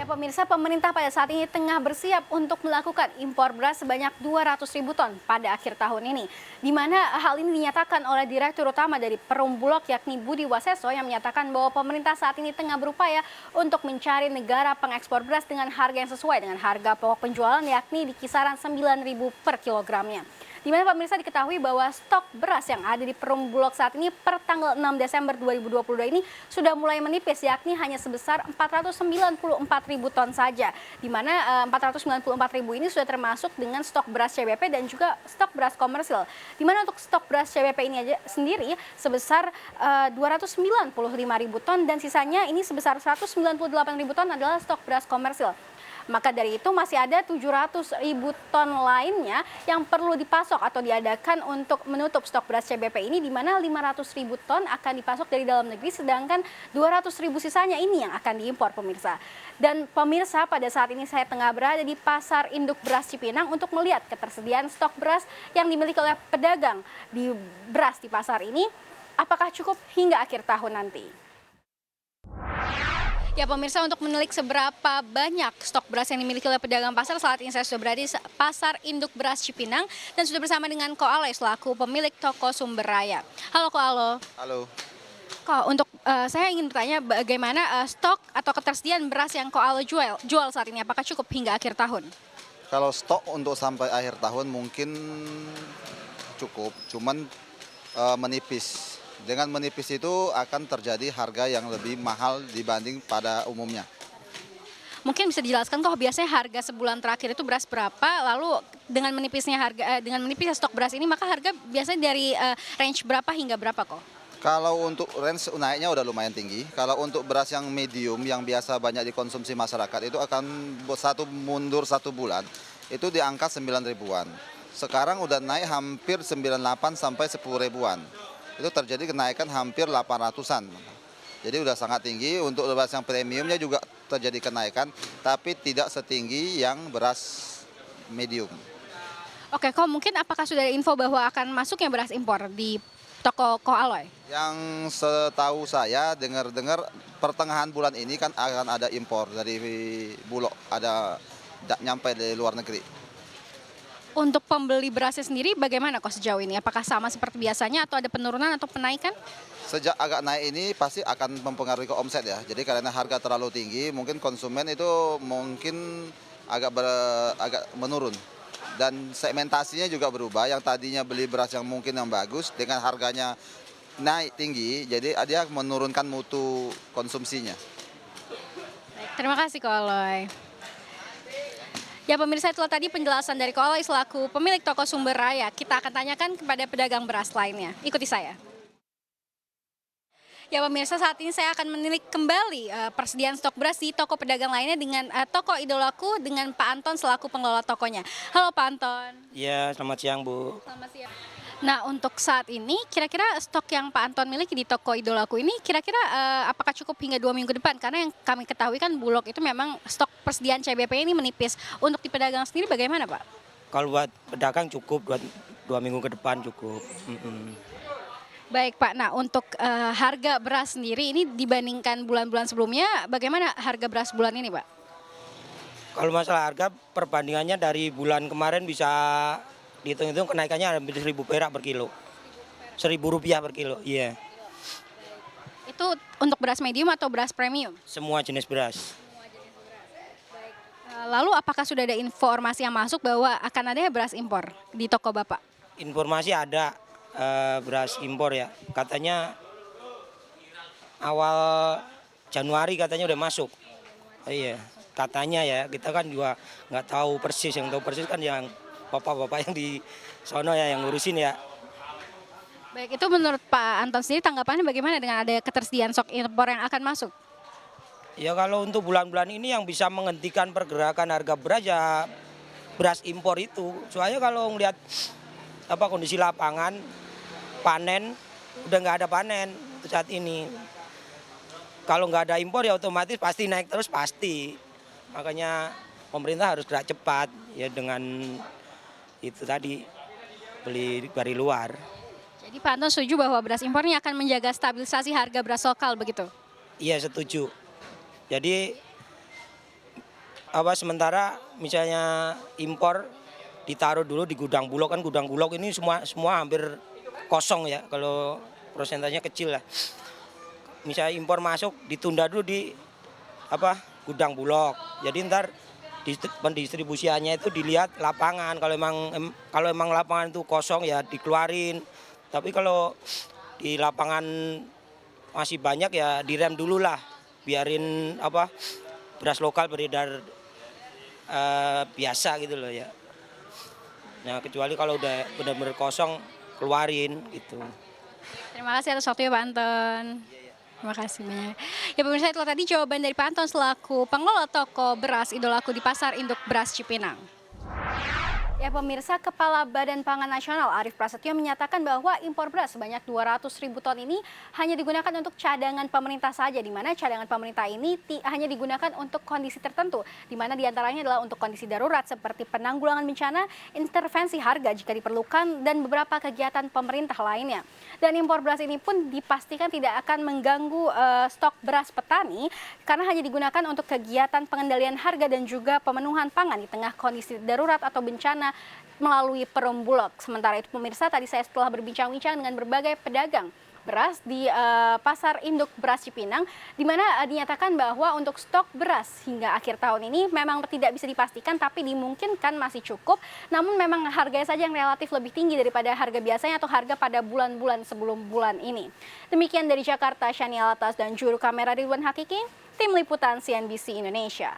Ya pemirsa, pemerintah pada saat ini tengah bersiap untuk melakukan impor beras sebanyak 200.000 ton pada akhir tahun ini. Di mana hal ini dinyatakan oleh Direktur Utama dari Perum Bulog yakni Budi Waseso yang menyatakan bahwa pemerintah saat ini tengah berupaya untuk mencari negara pengekspor beras dengan harga yang sesuai dengan harga pokok penjualan yakni di kisaran 9.000 per kilogramnya. Di mana pemirsa diketahui bahwa stok beras yang ada di Perum Bulog saat ini per tanggal 6 Desember 2022 ini sudah mulai menipis yakni hanya sebesar 494.000 ton saja. Di mana 494.000 ini sudah termasuk dengan stok beras CBP dan juga stok beras komersil. Di mana untuk stok beras CBP ini aja sendiri sebesar 295.000 ton dan sisanya ini sebesar 198.000 ton adalah stok beras komersil. Maka dari itu masih ada 700.000 ton lainnya yang perlu dipasok atau diadakan untuk menutup stok beras CBP ini, di mana 500.000 ton akan dipasok dari dalam negeri, sedangkan 200.000 sisanya ini yang akan diimpor pemirsa. Dan pemirsa, pada saat ini saya tengah berada di Pasar Induk Beras Cipinang untuk melihat ketersediaan stok beras yang dimiliki oleh pedagang di beras di pasar ini, apakah cukup hingga akhir tahun nanti. Ya pemirsa, untuk menilik seberapa banyak stok beras yang dimiliki oleh pedagang pasar, saat ini saya sudah berada di Pasar Induk Beras Cipinang dan sudah bersama dengan Ko Aloy selaku pemilik toko Sumber Raya. Halo Ko Alo. Halo. Ko, untuk saya ingin bertanya bagaimana stok atau ketersediaan beras yang Ko Alo jual saat ini, apakah cukup hingga akhir tahun? Kalau stok untuk sampai akhir tahun mungkin cukup, cuman menipis. Dengan menipis itu akan terjadi harga yang lebih mahal dibanding pada umumnya. Mungkin bisa dijelaskan kok biasanya harga sebulan terakhir itu beras berapa, lalu dengan menipisnya stok beras ini maka harga biasanya dari range berapa hingga berapa kok? Kalau untuk range naiknya udah lumayan tinggi. Kalau untuk beras yang medium yang biasa banyak dikonsumsi masyarakat itu akan mundur 1 bulan itu di angka 9 ribuan. Sekarang udah naik hampir 98 sampai 10 ribuan. Itu terjadi kenaikan hampir 800-an. Jadi udah sangat tinggi. Untuk beras yang premiumnya juga terjadi kenaikan, tapi tidak setinggi yang beras medium. Oke, kok mungkin apakah sudah ada info bahwa akan masuknya beras impor di toko Ko Aloy? Yang setahu saya dengar-dengar pertengahan bulan ini kan akan ada impor dari Bulog, ada nyampe dari luar negeri. Untuk pembeli berasnya sendiri bagaimana kok sejauh ini? Apakah sama seperti biasanya atau ada penurunan atau penaikan? Sejak agak naik ini pasti akan mempengaruhi ke omset ya. Jadi karena harga terlalu tinggi, mungkin konsumen itu mungkin agak menurun. Dan segmentasinya juga berubah. Yang tadinya beli beras yang mungkin yang bagus dengan harganya naik tinggi, jadi dia menurunkan mutu konsumsinya. Baik, terima kasih Ko Aloy. Ya pemirsa, itulah tadi penjelasan dari Ko Aloy selaku pemilik toko Sumber Raya. Kita akan tanyakan kepada pedagang beras lainnya. Ikuti saya. Ya pemirsa, saat ini saya akan menilik kembali persediaan stok beras di toko pedagang lainnya dengan toko idolaku dengan Pak Anton selaku pengelola tokonya. Halo Pak Anton. Iya, selamat siang Bu. Selamat siang. Nah untuk saat ini kira-kira stok yang Pak Anton miliki di toko idolaku ini kira-kira apakah cukup hingga 2 minggu depan? Karena yang kami ketahui kan Bulog itu memang stok persediaan CBP ini menipis. Untuk di pedagang sendiri bagaimana Pak? Kalau buat pedagang cukup 2 minggu ke depan cukup. Baik Pak, nah untuk harga beras sendiri ini dibandingkan bulan-bulan sebelumnya, bagaimana harga beras bulan ini Pak? Kalau masalah harga perbandingannya dari bulan kemarin bisa dihitung-hitung kenaikannya hampir 1.000 perak per kilo. 1.000 rupiah per kilo, iya. Itu untuk beras medium atau beras premium? Semua jenis beras. Lalu apakah sudah ada informasi yang masuk bahwa akan ada beras impor di toko Bapak? Informasi ada beras impor ya. Katanya awal Januari katanya udah masuk. Iya, katanya ya. Kita kan juga nggak tahu persis. Yang tahu persis kan yang bapak-bapak yang di sono ya yang ngurusin ya. Baik, itu menurut Pak Anton sendiri tanggapannya bagaimana dengan ada ketersediaan stok impor yang akan masuk? Ya kalau untuk bulan-bulan ini yang bisa menghentikan pergerakan harga beras ya beras impor itu. Soalnya kalau ngelihat kondisi lapangan panen udah nggak ada panen saat ini. Kalau nggak ada impor ya otomatis pasti naik terus pasti. Makanya pemerintah harus gerak cepat ya dengan itu tadi beli dari luar. Jadi Pak Anton setuju bahwa beras impor ini akan menjaga stabilisasi harga beras lokal begitu? Iya setuju. Jadi sementara misalnya impor ditaruh dulu di gudang Bulog, kan gudang Bulog ini semua hampir kosong ya, kalau persentasenya kecil lah. Misalnya impor masuk ditunda dulu di gudang Bulog. Jadi ntar pendistribusiannya itu dilihat lapangan. Kalau emang lapangan itu kosong ya dikeluarin. Tapi kalau di lapangan masih banyak ya direm dulu lah. Biarin beras lokal beredar biasa gitu loh ya. Nah, kecuali kalau udah benar-benar kosong keluarin gitu. Terima kasih atas waktunya Pak Anton. Terima kasih banyak. Ya pemirsa, itulah tadi jawaban dari Pak Anton selaku pengelola toko beras Idolaku di Pasar Induk Beras Cipinang. Ya pemirsa, Kepala Badan Pangan Nasional Arief Prasetyo menyatakan bahwa impor beras sebanyak 200.000 ton ini hanya digunakan untuk cadangan pemerintah saja, di mana cadangan pemerintah ini hanya digunakan untuk kondisi tertentu, di mana diantaranya adalah untuk kondisi darurat seperti penanggulangan bencana, intervensi harga jika diperlukan, dan beberapa kegiatan pemerintah lainnya. Dan impor beras ini pun dipastikan tidak akan mengganggu stok beras petani karena hanya digunakan untuk kegiatan pengendalian harga dan juga pemenuhan pangan di tengah kondisi darurat atau bencana melalui Perum Bulog. Sementara itu pemirsa, tadi saya setelah berbincang-bincang dengan berbagai pedagang beras di Pasar Induk Beras Cipinang, di mana dinyatakan bahwa untuk stok beras hingga akhir tahun ini memang tidak bisa dipastikan, tapi dimungkinkan masih cukup. Namun memang harganya saja yang relatif lebih tinggi daripada harga biasanya atau harga pada bulan-bulan sebelum bulan ini. Demikian dari Jakarta, Shani Alatas dan juru kamera Ridwan Hakiki, tim liputan CNBC Indonesia.